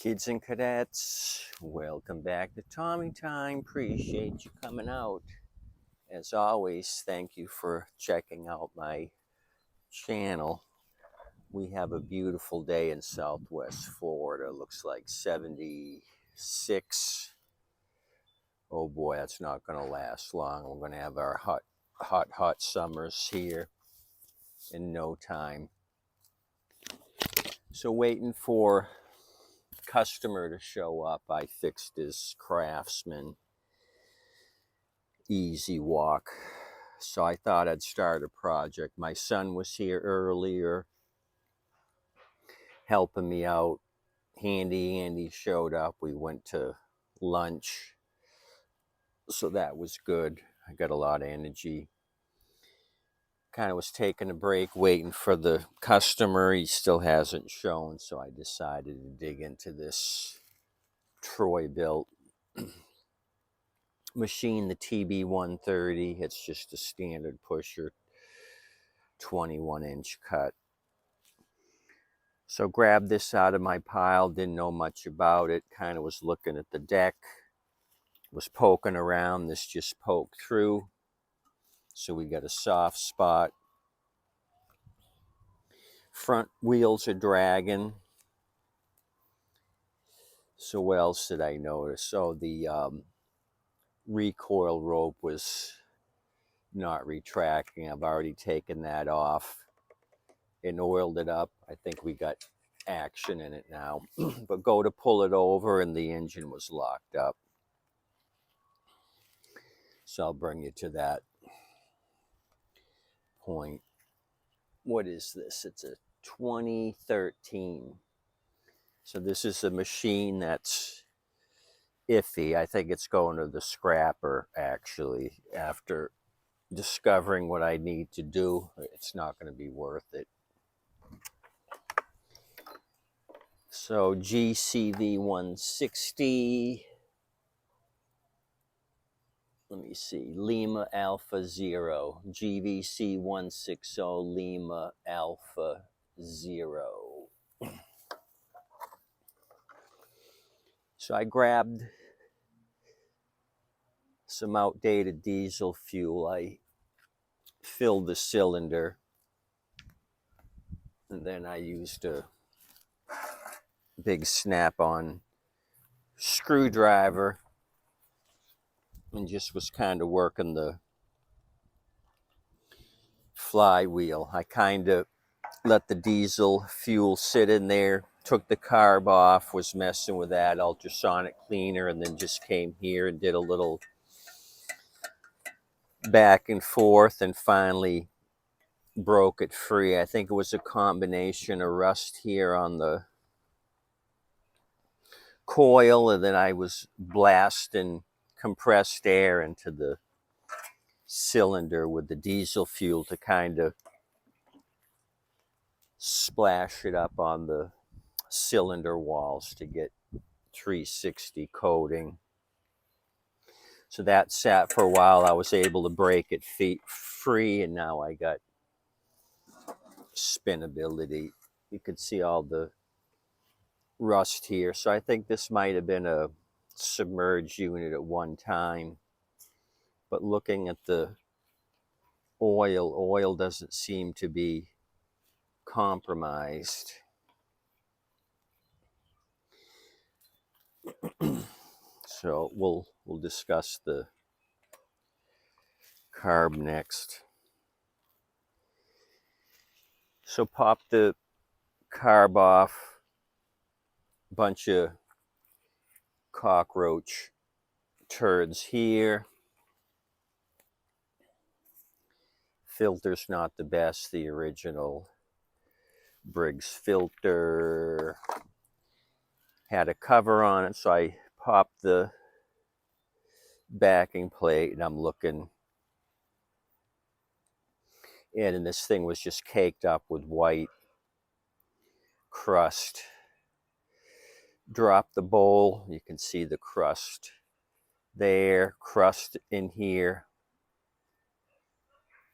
Kids and cadets, welcome back to Tommy Time. Appreciate you coming out. As always, thank you for checking out my channel. We have a beautiful day in Southwest Florida. Looks like 76. Oh boy, that's not going to last long. We're going to have our hot summers here in no time. So waiting for customer to show up. I fixed his Craftsman easy walk, so I thought I'd start a project. My son was here earlier helping me out. Andy showed up. We went to lunch, so that was good. I got a lot of energy. Kind of was taking a break waiting for the customer. He still hasn't shown, so I decided to dig into this Troy-Bilt machine, the TB130. It's just a standard pusher, 21-inch cut. So grabbed this out of my pile, didn't know much about it, kind of was looking at the deck, was poking around, this just poked through. So we got a soft spot. Front wheels are dragging. So what else did I notice? So the recoil rope was not retracting. I've already taken that off and oiled it up. I think we got action in it now. But go to pull it over and the engine was locked up. So I'll bring you to that point. What is this? It's a 2013. So this is a machine that's iffy. I think it's going to the scrapper, actually. After discovering what I need to do, it's not going to be worth it. So GCV 160. Let me see, Lima Alpha 0, GVC 160 Lima Alpha 0. So I grabbed some outdated diesel fuel. I filled the cylinder, and then I used a big snap-on screwdriver and just was kind of working the flywheel. I kind of let the diesel fuel sit in there, took the carb off, was messing with that ultrasonic cleaner, and then just came here and did a little back and forth and finally broke it free. I think it was a combination of rust here on the coil, and then I was blasting compressed air into the cylinder with the diesel fuel to kind of splash it up on the cylinder walls to get 360 coating. So that sat for a while. I was able to break it free, and now I got spinability. You can see all the rust here. So I think this might have been a submerged unit at one time. But looking at the oil doesn't seem to be compromised. So we'll discuss the carb next. So pop the carb off. Bunch of cockroach turds here. Filter's not the best. The original Briggs filter had a cover on it, so I popped the backing plate, and I'm looking in, and this thing was just caked up with white crust. Drop the bowl, you can see the crust there, crust in here.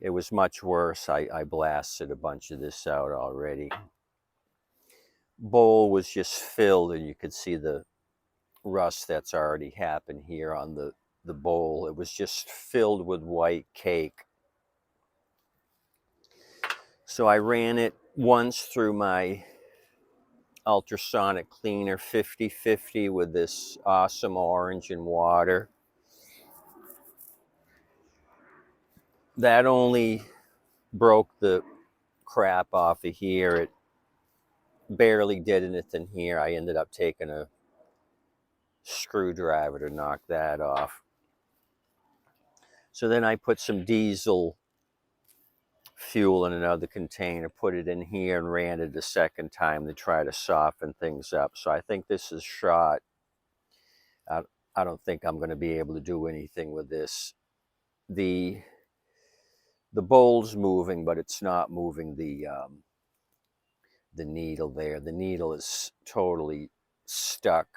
It was much worse. I blasted a bunch of this out already. bowl was just filled, and you could see the rust that's already happened here on the bowl. It was just filled with white cake. So I ran it once through my ultrasonic cleaner 50/50 with this awesome orange and water. That only broke the crap off of here. It barely did anything here. I ended up taking a screwdriver to knock that off. So then I put some diesel fuel in another container, put it in here, and ran it a second time to try to soften things up. So I think this is shot. I don't think I'm going to be able to do anything with this. The bowl's moving, but it's not moving the needle there. The needle is totally stuck.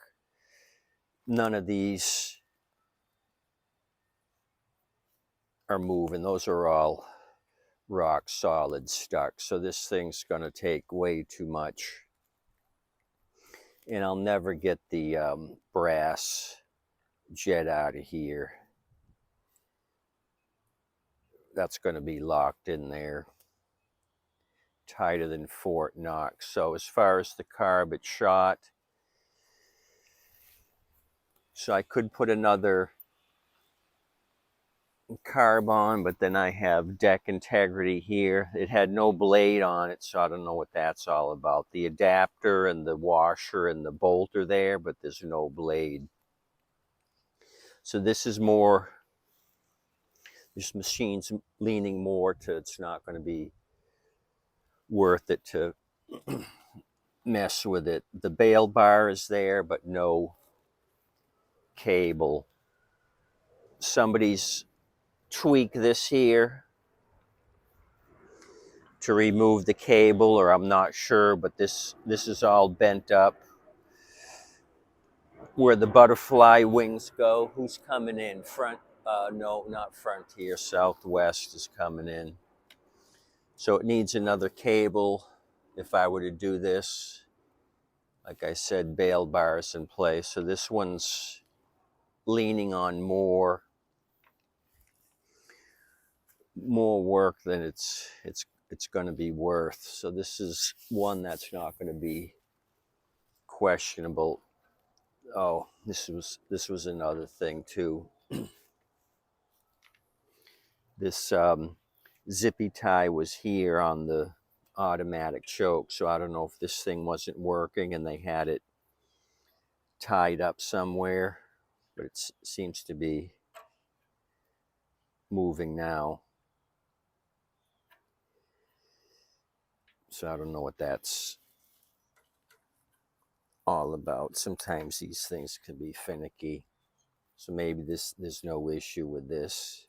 None of these are moving. Those are all rock solid stuck. So this thing's going to take way too much. And I'll never get the brass jet out of here. That's going to be locked in there tighter than Fort Knox. So as far as the carb, it's shot. So I could put another carb on, but then I have deck integrity here. It had no blade on it, so I don't know what that's all about. The adapter and the washer and the bolt are there, but there's no blade. So this is more, this machine's leaning more to, it's not going to be worth it to mess with it. The bail bar is there, but no cable. Somebody's tweaked this here to remove the cable, or I'm not sure, but this is all bent up where the butterfly wings go. Who's coming in? Front? No, not Frontier. Southwest is coming in. So it needs another cable if I were to do this. Like I said, bail bars in place. So this one's leaning on more work than it's going to be worth. So this is one that's not going to be questionable. Oh, this was another thing too. This zippy tie was here on the automatic choke, so I don't know if this thing wasn't working and they had it tied up somewhere, but it seems to be moving now. So I don't know what that's all about. Sometimes these things can be finicky. So maybe there's no issue with this.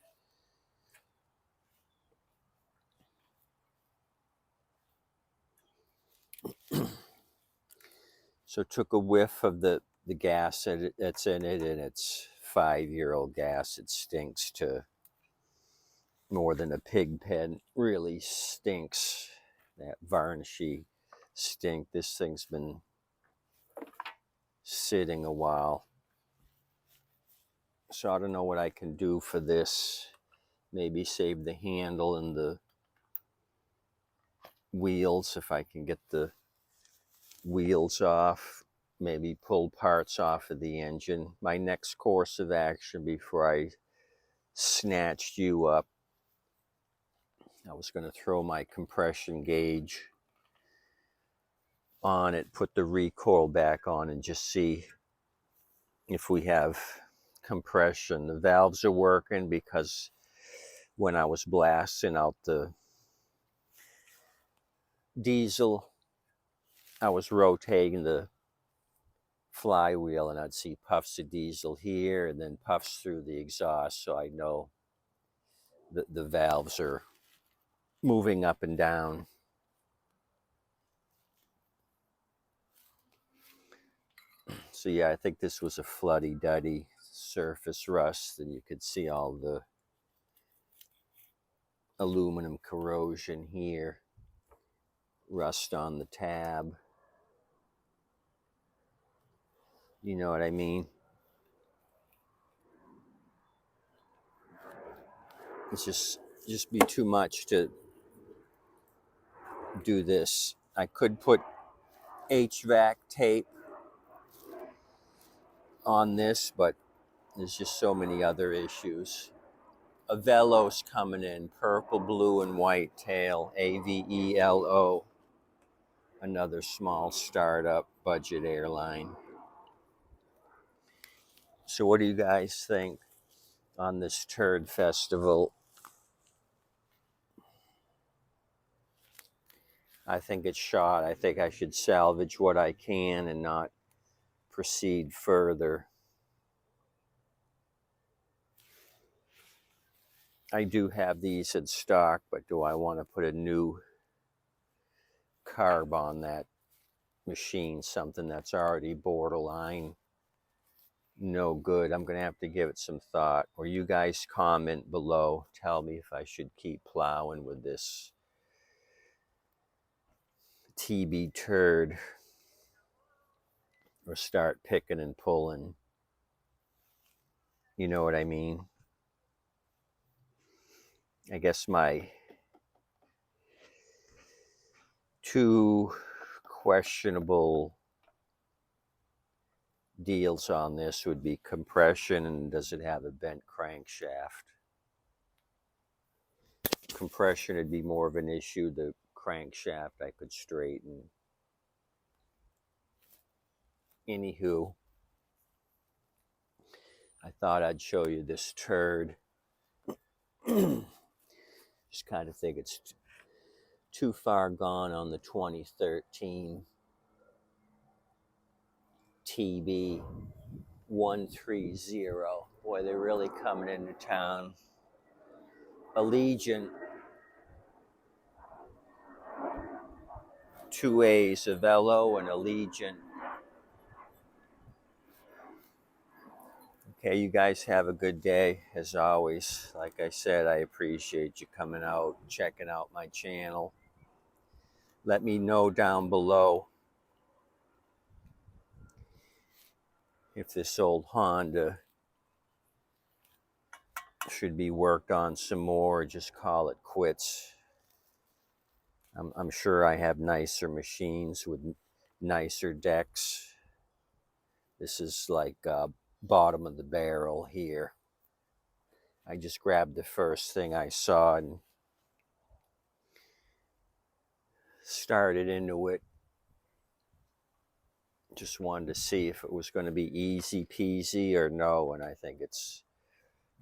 So took a whiff of the gas that's in it, and it's 5-year-old gas. It stinks to more than a pig pen. Really stinks. That varnishy stink. This thing's been sitting a while. So I don't know what I can do for this. Maybe save the handle and the wheels if I can get the wheels off. Maybe pull parts off of the engine. My next course of action before I snatched you up, I was going to throw my compression gauge on it, put the recoil back on, and just see if we have compression. The valves are working because when I was blasting out the diesel, I was rotating the flywheel and I'd see puffs of diesel here and then puffs through the exhaust, so I know that the valves are moving up and down. So yeah, I think this was a floody-duddy surface rust, and you could see all the aluminum corrosion here, rust on the tab. You know what I mean? It's just be too much to do this. I could put HVAC tape on this, but there's just so many other issues. A Velo's coming in, purple, blue, and white tail, AVELO. Another small startup budget airline. So what do you guys think on this Turd Festival? I think it's shot. I think I should salvage what I can and not proceed further. I do have these in stock, but do I want to put a new carb on that machine, something that's already borderline no good? I'm going to have to give it some thought. Or you guys comment below, tell me if I should keep plowing with this TB Turd or start picking and pulling. You know what I mean? I guess my two questionable deals on this would be compression and does it have a bent crankshaft? Compression would be more of an issue. The crankshaft I could straighten. Anywho, I thought I'd show you this Turd. Just kind of think it's too far gone on the 2013 TB130. Boy, they're really coming into town. Allegiant, 2A's, a Velo and Allegiant. Okay, you guys have a good day. As always, like I said, I appreciate you coming out, checking out my channel. Let me know down below if this old Honda should be worked on some more or just call it quits. I'm sure I have nicer machines with nicer decks. This is like bottom of the barrel here. I just grabbed the first thing I saw and started into it. Just wanted to see if it was going to be easy peasy or no, and I think it's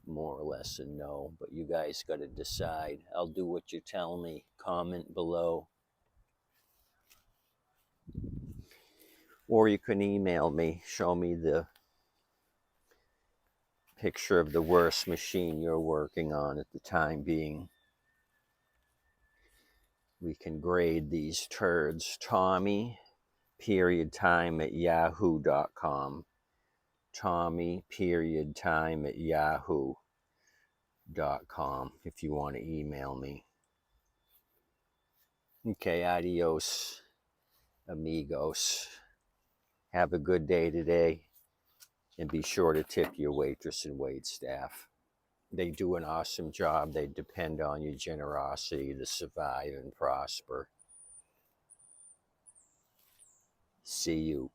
more or less a no, but you guys got to decide. I'll do what you tell me. Comment below. Or you can email me, show me the picture of the worst machine you're working on at the time being. We can grade these turds. Tommy, period time at yahoo.com. Tommy, period time at yahoo.com if you want to email me. Okay, adios, amigos. Have a good day today, and be sure to tip your waitress and wait staff. They do an awesome job. They depend on your generosity to survive and prosper. See you.